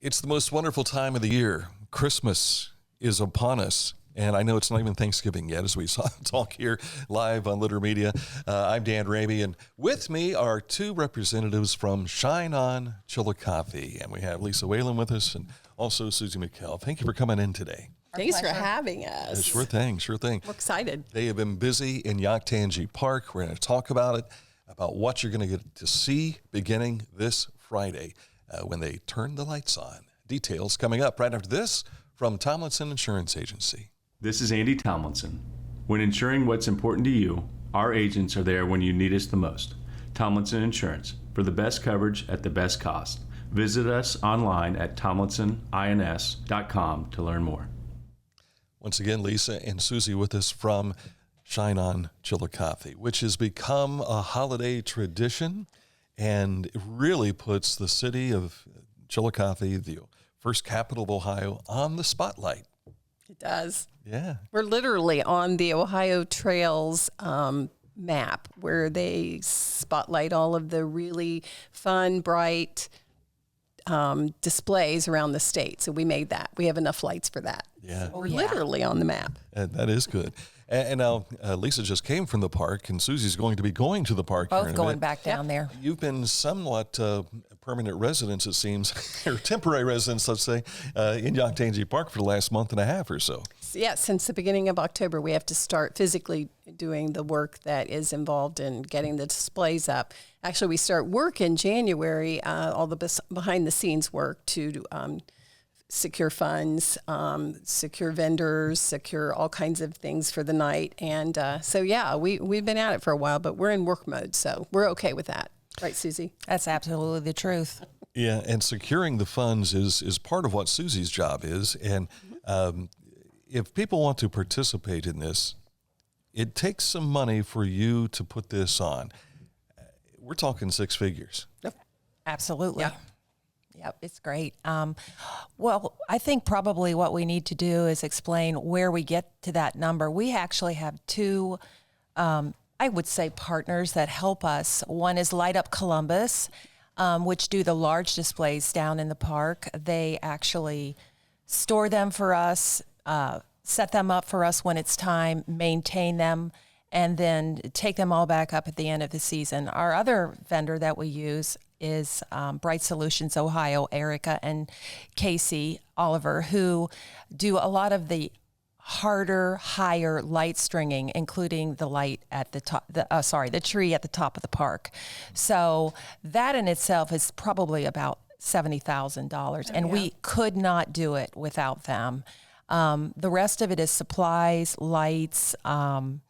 It's the most wonderful time of the year. Christmas is upon us. And I know it's not even Thanksgiving yet as we talk here live on Litter Media. I'm Dan Ramey, and with me are two representatives from Shine On Chillicothe. And we have Lisa Wayland with us and also Suzy McKell. Thank you for coming in today. Thanks for having us. Sure thing. We're excited. They have been busy in Chillicothe Park. We're going to talk about it, about what you're going to get to see beginning this Friday when they turn the lights on. Details coming up right after this from Tomlinson Insurance Agency. This is Andy Tomlinson. When insuring what's important to you, our agents are there when you need us the most. Tomlinson Insurance, for the best coverage at the best cost. Visit us online at tomlinsonins.com to learn more. Once again, Lisa and Suzy with us from Shine On Chillicothe, which has become a holiday tradition, and it really puts the city of Chillicothe, the first capital of Ohio, on the spotlight. It does. Yeah. We're literally on the Ohio Trails map where they spotlight all of the really fun, bright displays around the state. So we made that. We have enough lights for that. Yeah. So we're literally on the map. That is good. And now Lisa just came from the park, and Suzy's going to be going to the park. Both going back down there. You've been somewhat permanent residents, it seems, or temporary residents, let's say, in Chillicothe Park for the last month and a half or so. Yeah, since the beginning of October, we have to start physically doing the work that is involved in getting the displays up. Actually, we start work in January, all the behind-the-scenes work to secure funds, secure vendors, secure all kinds of things for the night. And we've been at it for a while, but we're in work mode, so we're okay with that. Right, Suzy? That's absolutely the truth. Yeah, and securing the funds is part of what Suzy's job is. And if people want to participate in this, it takes some money for you to put this on. We're talking six figures. Yep. Absolutely. Yep, it's great. Well, I think probably what we need to do is explain where we get to that number. We actually have two, I would say, partners that help us. One is Light Up Columbus, which do the large displays down in the park. They actually store them for us, set them up for us when it's time, maintain them, and then take them all back up at the end of the season. Our other vendor that we use is Bright Solutions Ohio, Erica and Casey Oliver, who do a lot of the harder, higher light stringing, including the light at the top, the tree at the top of the park. So that in itself is probably about $70,000, and we could not do it without them. The rest of it is supplies, lights, and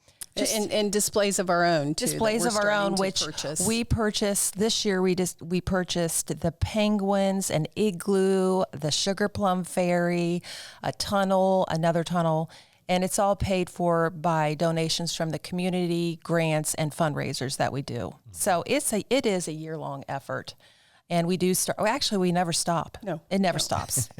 displays of our own, too. Displays of our own, which we purchased this year. We purchased the penguins, an igloo, the sugar plum fairy, a tunnel, another tunnel, and it's all paid for by donations from the community, grants, and fundraisers that we do. So it is a year-long effort. And we do start. Actually, we never stop. No, it never stops.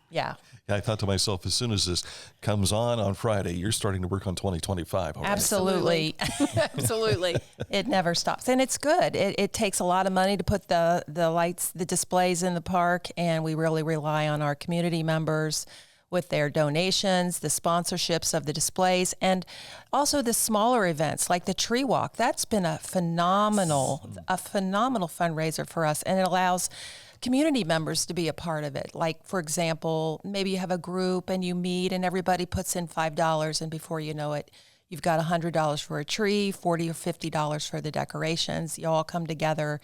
Yeah. I thought to myself, as soon as this comes on Friday, you're starting to work on 2025. Already. Absolutely. Absolutely. It never stops. And it's good. It takes a lot of money to put the lights, the displays in the park, and we really rely on our community members with their donations, the sponsorships of the displays, and also the smaller events like the tree walk. That's been a phenomenal fundraiser for us, and it allows community members to be a part of it. Like, for example, maybe you have a group and you meet and everybody puts in $5, and before you know it, you've got $100 for a tree, $40 or $50 for the decorations. You all come together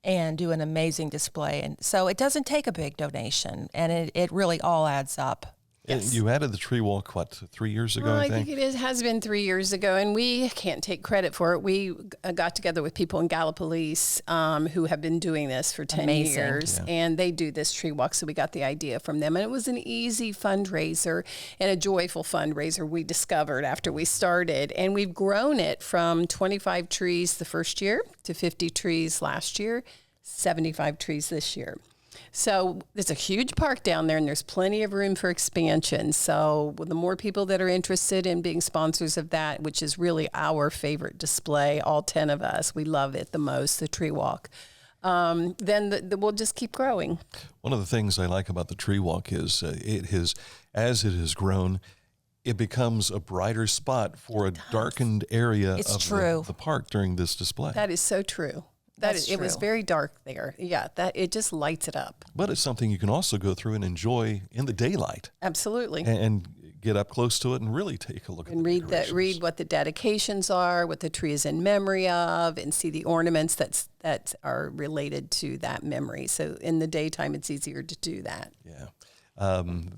and do an amazing display. And so it doesn't take a big donation, and it really all adds up. Yes. You added the tree walk, 3 years ago, well, I think? I think it has been 3 years ago, and we can't take credit for it. We got together with people in Gallipolis who have been doing this for 10 years, and they do this tree walk, so we got the idea from them. And it was an easy fundraiser and a joyful fundraiser we discovered after we started. And we've grown it from 25 trees the first year to 50 trees last year, 75 trees this year. So there's a huge park down there, and there's plenty of room for expansion. So the more people that are interested in being sponsors of that, which is really our favorite display, all 10 of us, we love it the most, the tree walk. then we'll just keep growing. One of the things I like about the tree walk is as it has grown, it becomes a brighter spot for a darkened area of the park during this display. That is so true. It was very dark there. Yeah, it just lights it up. But it's something you can also go through and enjoy in the daylight. Absolutely. And get up close to it and really take a look at it. Read what the dedications are, what the tree is in memory of, and see the ornaments that are related to that memory. So in the daytime, it's easier to do that. Yeah.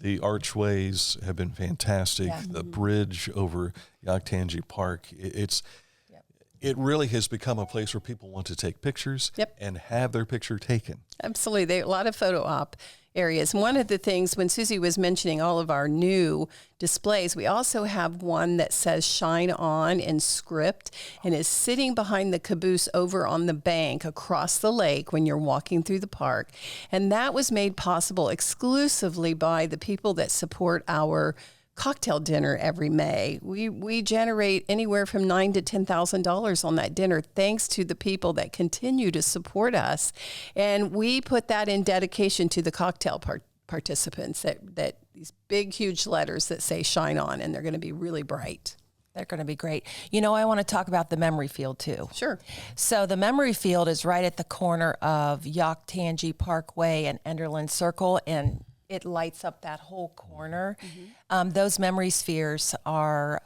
The archways have been fantastic. Yeah. The bridge over Yaktangi Park, it really has become a place where people want to take pictures and have their picture taken. Absolutely. There are a lot of photo op areas. And one of the things, when Suzy was mentioning all of our new displays, we also have one that says "Shine On" in script and is sitting behind the caboose over on the bank across the lake when you're walking through the park. And that was made possible exclusively by the people that support our cocktail dinner every May. We generate anywhere from $9,000 to $10,000 on that dinner, thanks to the people that continue to support us. And we put that in dedication to the cocktail participants, that these big, huge letters that say "Shine On," and they're going to be really bright. They're going to be great. You know, I want to talk about the memory field too. Sure. So the memory field is right at the corner of Yaktangi Parkway and Enderlin Circle, and it lights up that whole corner. Mm-hmm. Those memory spheres are,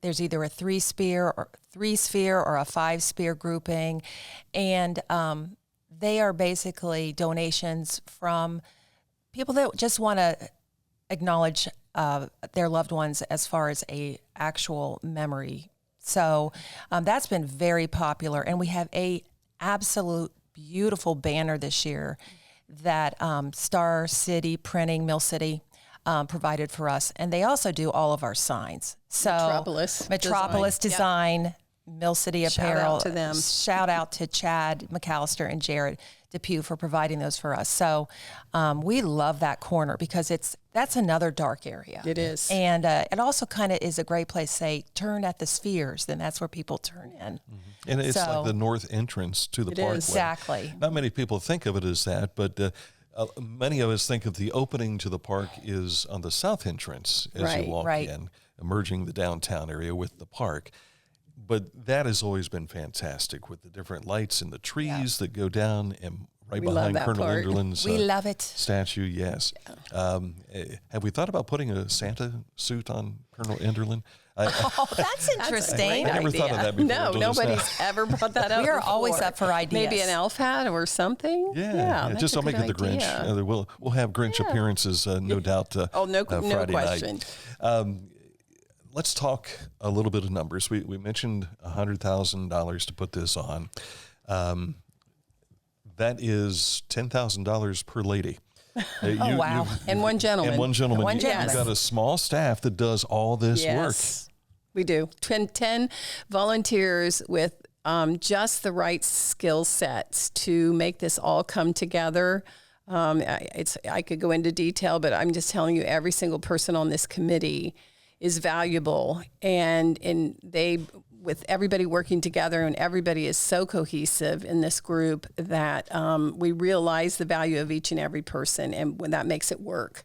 there's either a three sphere or a 5-sphere grouping. And they are basically donations from people that just want to acknowledge their loved ones as far as a actual memory. So that's been very popular. And we have a absolute beautiful banner this year that Star City Printing, Mill City, provided for us. And they also do all of our signs. So Metropolis Design, Mill City Apparel. Shout out to them. Shout out to Chad McAllister and Jared Depew for providing those for us. So we love that corner because that's another dark area. It is. And it also kind of is a great place, say, turn at the spheres, then that's where people turn in. Mm-hmm. And it's like the north entrance to the parkway. Exactly. Not many people think of it as that, but many of us think of the opening to the park is on the south entrance as you walk in, emerging the downtown area with the park. But that has always been fantastic with the different lights and the trees that go down and right behind Colonel Enderlin's we love it. statue. Yes. Yeah. Have we thought about putting a Santa suit on Colonel Enderlin? That's interesting. I never thought of that before. No, nobody's ever brought that up. We are always up for ideas. Maybe an elf hat or something. Yeah, just don't make it the Grinch. We'll have Grinch appearances, no doubt. No Friday question. Night. Let's talk a little bit of numbers. We mentioned $100,000 to put this on. That is $10,000 per lady. Wow. And one gentleman. You've got a small staff that does all this work. We do. 10 volunteers with just the right skill sets to make this all come together. I could go into detail, but I'm just telling you, every single person on this committee is valuable, and they, with everybody working together, and everybody is so cohesive in this group that we realize the value of each and every person, and when that makes it work.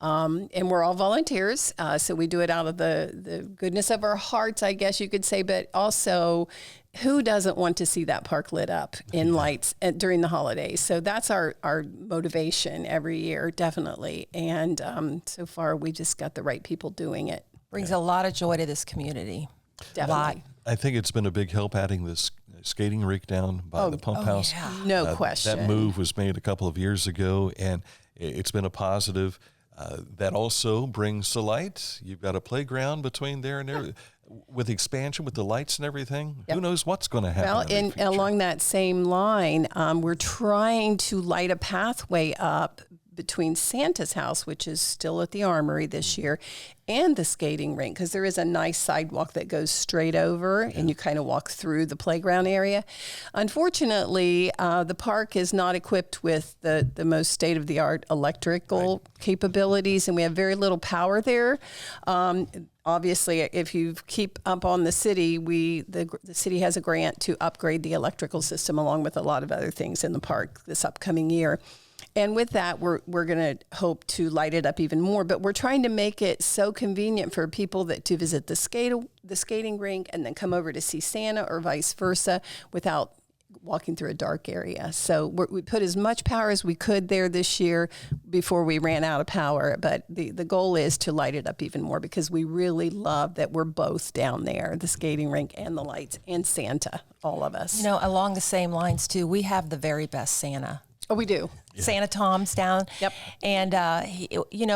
And we're all volunteers, so we do it out of the goodness of our hearts, I guess you could say, but also, who doesn't want to see that park lit up in lights during the holidays? So that's our motivation every year, definitely. And so far, we just got the right people doing it. Brings a lot of joy to this community. Definitely. I think it's been a big help adding this skating rink down by the pump house. Yeah. No question. That move was made a couple of years ago, and it's been a positive. That also brings to light. You've got a playground between there and there. With expansion, with the lights and everything, who knows what's going to happen? Well, along that same line, we're trying to light a pathway up between Santa's house, which is still at the Armory this year, and the skating rink, because there is a nice sidewalk that goes straight over and you kind of walk through the playground area. Unfortunately, the park is not equipped with the most state-of-the-art electrical capabilities, and we have very little power there. Obviously, if you keep up on the city, the city has a grant to upgrade the electrical system along with a lot of other things in the park this upcoming year. And with that, we're going to hope to light it up even more. But we're trying to make it so convenient for people to visit the skating rink and then come over to see Santa or vice versa without walking through a dark area. So we put as much power as we could there this year before we ran out of power. But the goal is to light it up even more, because we really love that we're both down there, the skating rink and the lights and Santa, all of us. You know, along the same lines too, we have the very best Santa. Oh, we do. Yeah. Santa Tom's down. Yep. And,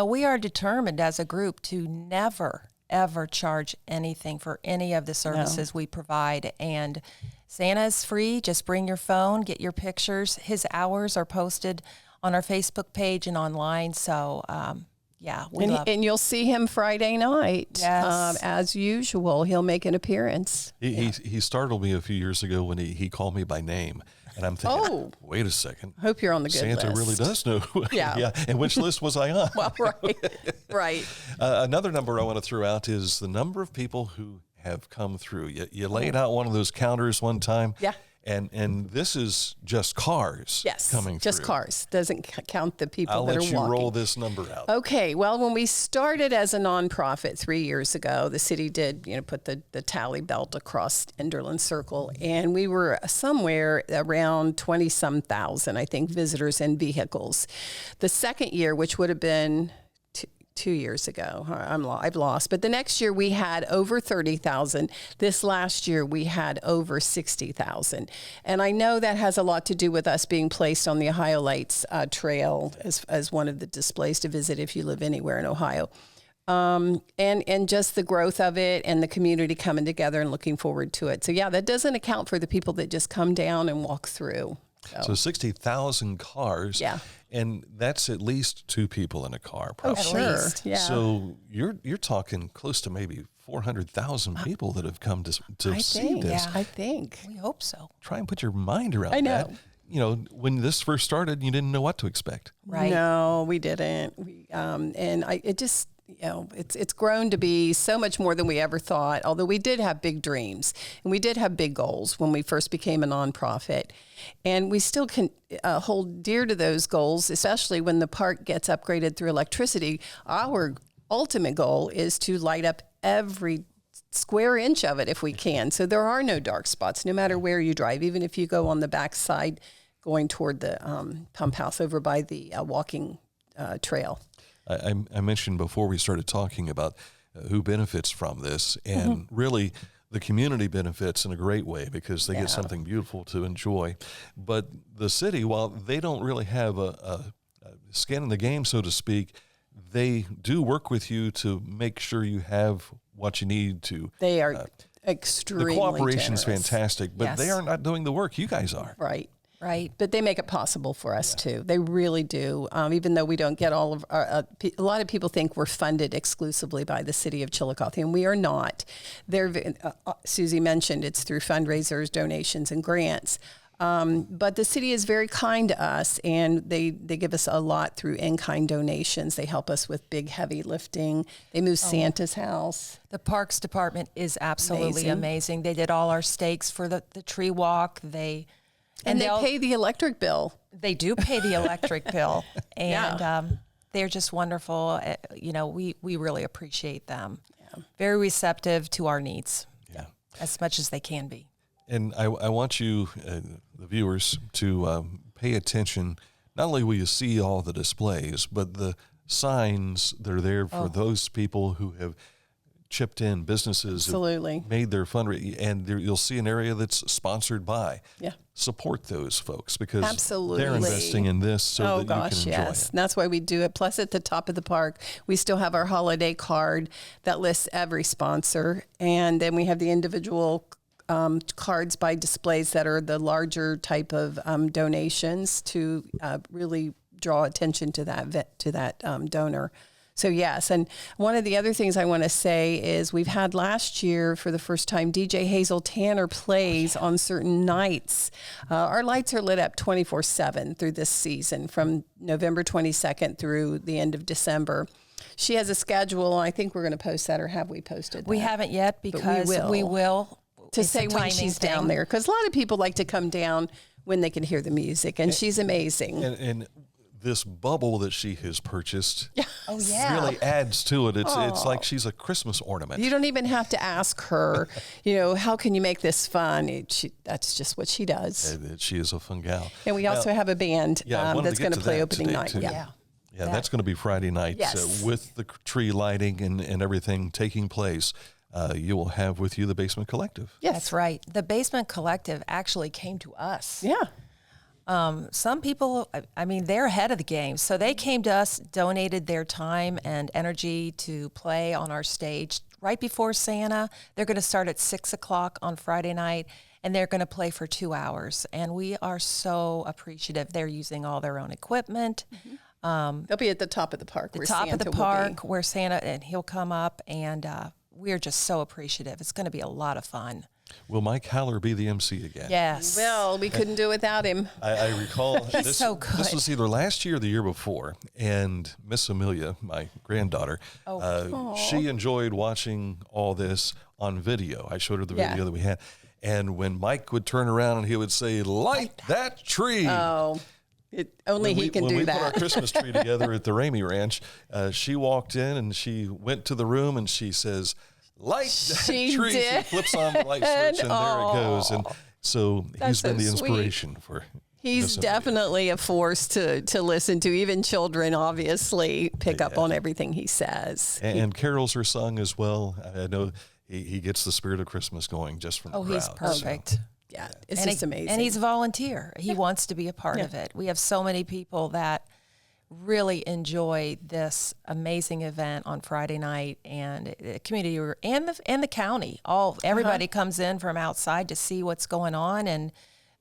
we are determined as a group to never, ever charge anything for any of the services we provide. And Santa's free. Just bring your phone, get your pictures. His hours are posted on our Facebook page and online. So, and you'll see him Friday night. Yes. As usual, he'll make an appearance. He startled me a few years ago when he called me by name. And I'm thinking, wait a second. Hope you're on the good Santa list. really does know. Yeah. And which list was I on? Well, right. Another number I want to throw out is the number of people who have come through. You laid out one of those counters one time. Yeah. And this is just cars coming through. Just cars. Doesn't count the people I'll that are let you walking. roll this number out. Okay. Well, when we started as a nonprofit 3 years ago, the city did, put the tally belt across Enderlin Circle, and we were somewhere around 20-some thousand, I think, visitors and vehicles. The second year, which would have been 2 years ago. I've lost. But the next year we had over 30,000. This last year we had over 60,000. And I know that has a lot to do with us being placed on the Ohio Lights Trail as one of the displays to visit if you live anywhere in Ohio. And just the growth of it and the community coming together and looking forward to it. So yeah, that doesn't account for the people that just come down and walk through. So 60,000 cars. Yeah. And that's at least two people in a car. Probably. Oh, sure. Yeah. So you're talking close to maybe 400,000 people that have come to see this. Yeah, I think. We hope so. Try and put your mind around I know. that. When this first started, you didn't know what to expect. Right. No, we didn't. It's grown to be so much more than we ever thought, although we did have big dreams and we did have big goals when we first became a nonprofit. And we still can hold dear to those goals, especially when the park gets upgraded through electricity. Our ultimate goal is to light up every square inch of it if we can. So there are no dark spots, no matter where you drive, even if you go on the back side going toward the pump house over by the walking trail. I mentioned before we started talking about who benefits from this, and really the community benefits in a great way because they get something beautiful to enjoy. But the city, while they don't really have a skin in the game, so to speak, they do work with you to make sure you have what you need to. They are extremely The cooperation is generous. fantastic, but they are not doing the work. You guys are. Right. Right. But they make it possible for us too. They really do. Even though we don't get all of our, a lot of people think we're funded exclusively by the city of Chillicothe, and we are not. Suzy mentioned it's through fundraisers, donations, and grants. But the city is very kind to us, and they give us a lot through in-kind donations. They help us with big, heavy lifting. They move Santa's house. The Parks Department is absolutely amazing. They did all our stakes for the tree walk. They pay the electric bill. They do pay the electric bill, and they're just wonderful. We really appreciate them. Yeah. Very receptive to our needs, as much as they can be. And I want you, the viewers, to pay attention. Not only will you see all the displays, but the signs that are there for those people who have chipped in, businesses have made their fundraising, and you'll see an area that's sponsored by. Yeah. Support those folks because they're investing in this so that you can enjoy it. And that's why we do it. Plus, at the top of the park, we still have our holiday card that lists every sponsor, and then we have the individual cards by displays that are the larger type of donations to really draw attention to that donor. So yes, and one of the other things I want to say is we've had last year for the first time DJ Hazel Tanner plays on certain nights. Our lights are lit up 24/7 through this season from November 22nd through the end of December. She has a schedule. I think we're going to post that, or have we posted that? We haven't yet because we will. To It's say a when timing she's thing. down there, because a lot of people like to come down when they can hear the music, and she's amazing. And this bubble that she has purchased Oh yeah. really adds to it. It's like she's a Christmas ornament. You don't even have to ask her, how can you make this fun? That's just what she does. And she is a fun gal. And we also have a band I wanted that's to going get to play that opening today, night. too. Yeah. Yeah, that's going to be Friday night. Yes. With the tree lighting and everything taking place, you will have with you the Basement Collective. Yes. That's right. The Basement Collective actually came to us. Yeah. Some people, they're ahead of the game. So they came to us, donated their time and energy to play on our stage right before Santa. They're going to start at 6:00 on Friday night, and they're going to play for 2 hours. And we are so appreciative. They're using all their own equipment. They'll be at the top of the park. The top of the park where Santa, and he'll come up, and we're just so appreciative. It's going to be a lot of fun. Will Mike Haller be the MC again? Yes. Well, we couldn't do without him. I recall this, so good. This was either last year or the year before, and Miss Amelia, my granddaughter, she enjoyed watching all this on video. I showed her the video that we had, and when Mike would turn around and he would say, "Light that tree." Oh, only he can do when we that. put our Christmas tree together at the Ramey Ranch, she walked in and she went to the room and she says, "Light that She tree." did. She flips on the light switch and there it goes. And so he's been the so sweet. inspiration for He's Miss Amelia. definitely a force to listen to. Even children obviously pick up on everything he says. And carols are sung as well. I know he gets the spirit of Christmas going just from the crowd. He's perfect. Yeah, it's just amazing. And he's a volunteer. He wants to be a part of it. We have so many people that really enjoy this amazing event on Friday night, and the community and the county. Everybody comes in from outside to see what's going on and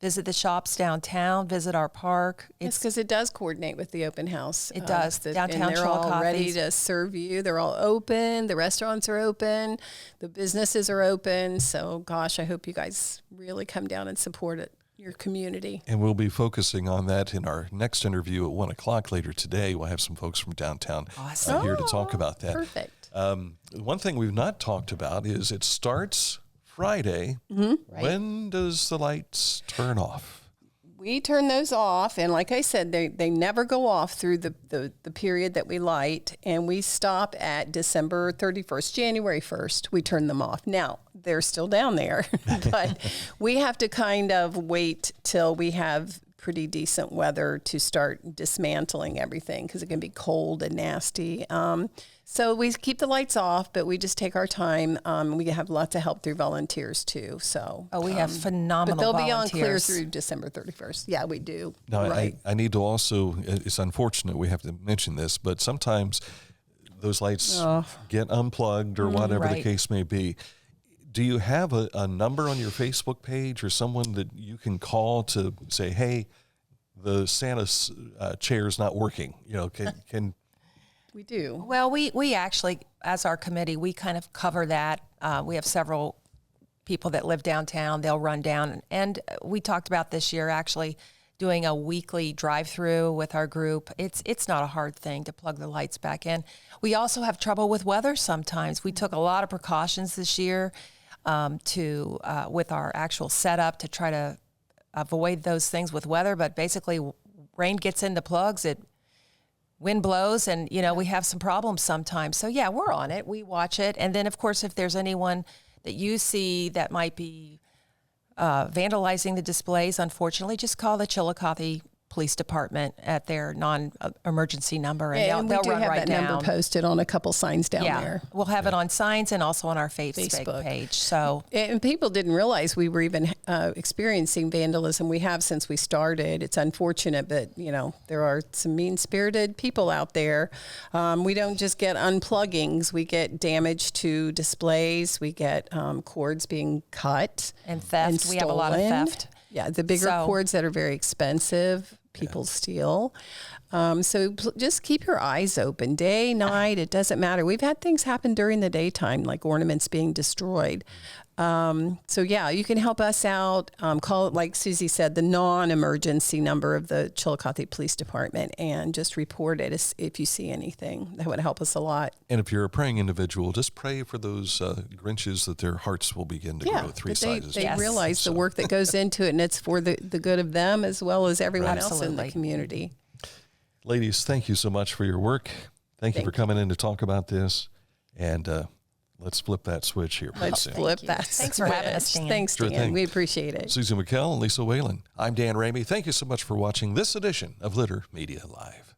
visit the shops downtown, visit our park. It's because it does coordinate with the open house. It does. Downtown and they're all ready Chillicothe. to serve you. They're all open. The restaurants are open. The businesses are open. So, gosh, I hope you guys really come down and support it, your community. And we'll be focusing on that in our next interview at 1:00 later today. We'll have some folks from downtown here to talk about that. Perfect. One thing we've not talked about is it starts Friday. When does the lights turn off? We turn those off, and like I said, they never go off through the period that we light, and we stop at December 31st, January 1st. We turn them off. Now, they're still down there, but we have to kind of wait till we have pretty decent weather to start dismantling everything because it can be cold and nasty. So we keep the lights off, but we just take our time. We have lots of help through volunteers too. So we have phenomenal but they'll volunteers. be on clear through December 31st. Yeah, we do. Now, right. I need to also, it's unfortunate we have to mention this, but sometimes those lights get unplugged or whatever the right. case may be. Do you have a number on your Facebook page or someone that you can call to say, hey, the Santa's chair is not working? Can We do. Well, we actually, as our committee, we kind of cover that. We have several people that live downtown. They'll run down. And we talked about this year actually doing a weekly drive-through with our group. It's not a hard thing to plug the lights back in. We also have trouble with weather sometimes. We took a lot of precautions this year with our actual setup to try to avoid those things with weather. But basically, rain gets into plugs, wind blows, and we have some problems sometimes. So yeah, we're on it. We watch it, and then of course, if there's anyone that you see that might be vandalizing the displays, unfortunately, just call the Chillicothe Police Department at their non-emergency number, and they'll we do run have right that down. number posted on a couple signs down there. We'll have it on signs and also on our Facebook page. So, and people didn't realize we were even experiencing vandalism. We have since we started. It's unfortunate, but there are some mean-spirited people out there. We don't just get unpluggings; we get damage to displays. We get cords being cut and theft. and We have a lot of stolen. theft. Yeah, the bigger cords that are very expensive, people steal. So just keep your eyes open, day, night, it doesn't matter. We've had things happen during the daytime, like ornaments being destroyed. So yeah, you can help us out. Call it, like Suzy said, the non-emergency number of the Chillicothe Police Department, and just report it if you see anything. That would help us a lot. And if you're a praying individual, just pray for those Grinches that their hearts will begin to grow 3 sizes. They realize the work that goes into it, and it's for the good of them as well as everyone else in the community. Ladies, thank you so much for your work. Thank you for coming in to talk about this. And let's flip that switch here. Let's flip that switch. Thanks for having us, Dan. Thanks, Dan. Thing. We appreciate it. Suzy McKell and Lisa Wayland. I'm Dan Ramey. Thank you so much for watching this edition of Litter Media Live.